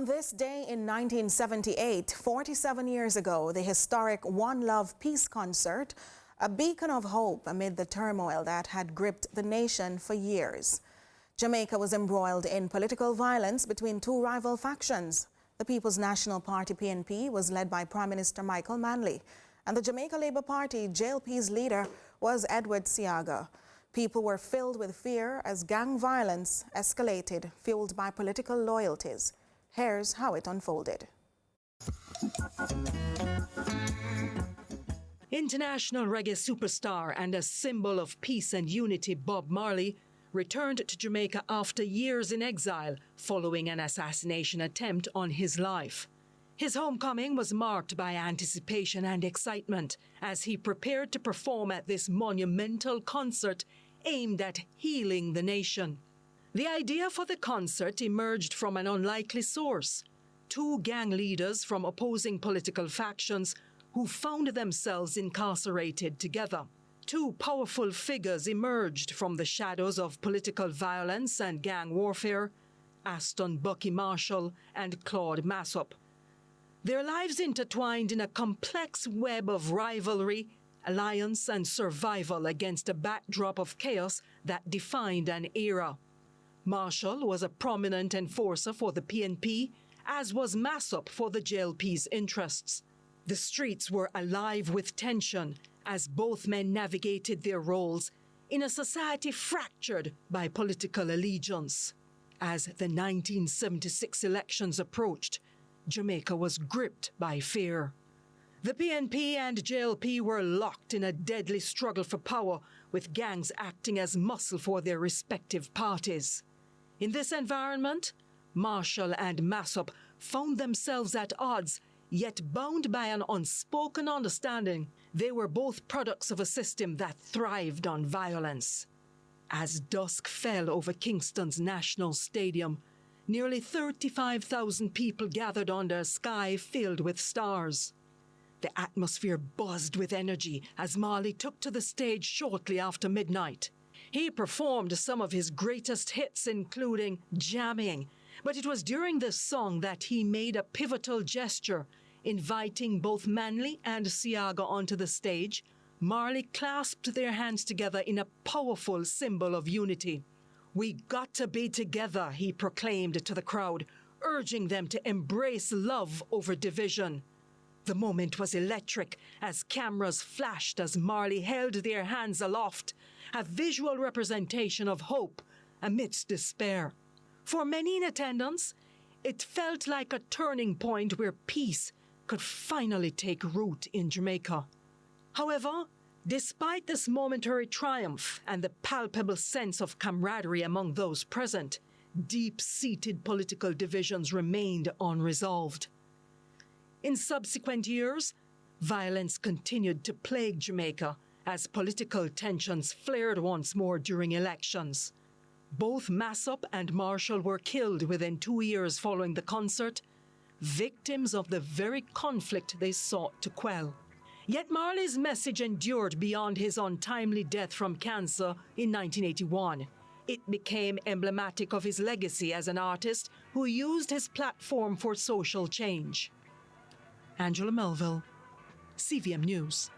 On this day in 1978, 47 years ago, the historic One Love Peace Concert, a beacon of hope amid the turmoil that had gripped the nation for years. Jamaica was embroiled in political violence between two rival factions. The People's National Party, PNP, was led by Prime Minister Michael Manley, and the Jamaica Labour Party, JLP's leader, was Edward Seaga. People were filled with fear as gang violence escalated, fueled by political loyalties. Here's how it unfolded. International reggae superstar and a symbol of peace and unity, Bob Marley, returned to Jamaica after years in exile following an assassination attempt on his life. His homecoming was marked by anticipation and excitement as he prepared to perform at this monumental concert aimed at healing the nation. The idea for the concert emerged from an unlikely source: two gang leaders from opposing political factions who found themselves incarcerated together. Two powerful figures emerged from the shadows of political violence and gang warfare: Aston Bucky Marshall and Claude Massop. Their lives intertwined in a complex web of rivalry, alliance and survival against a backdrop of chaos that defined an era. Marshall was a prominent enforcer for the PNP, as was Massop for the JLP's interests. The streets were alive with tension as both men navigated their roles in a society fractured by political allegiance. As the 1976 elections approached, Jamaica was gripped by fear. The PNP and JLP were locked in a deadly struggle for power, with gangs acting as muscle for their respective parties. In this environment, Marshall and Massop found themselves at odds, yet bound by an unspoken understanding. They were both products of a system that thrived on violence. As dusk fell over Kingston's National Stadium, nearly 35,000 people gathered under a sky filled with stars. The atmosphere buzzed with energy as Marley took to the stage shortly after midnight. He performed some of his greatest hits, including Jamming, but it was during this song that he made a pivotal gesture, inviting both Manley and Seaga onto the stage. Marley clasped their hands together in a powerful symbol of unity. "We got to be together," he proclaimed to the crowd, urging them to embrace love over division. The moment was electric as cameras flashed as Marley held their hands aloft, a visual representation of hope amidst despair. For many in attendance, it felt like a turning point where peace could finally take root in Jamaica. However, despite this momentary triumph and the palpable sense of camaraderie among those present, deep-seated political divisions remained unresolved. In subsequent years, violence continued to plague Jamaica as political tensions flared once more during elections. Both Massop and Marshall were killed within 2 years following the concert, victims of the very conflict they sought to quell. Yet Marley's message endured beyond his untimely death from cancer in 1981. It became emblematic of his legacy as an artist who used his platform for social change. Angela Melville, CVM News.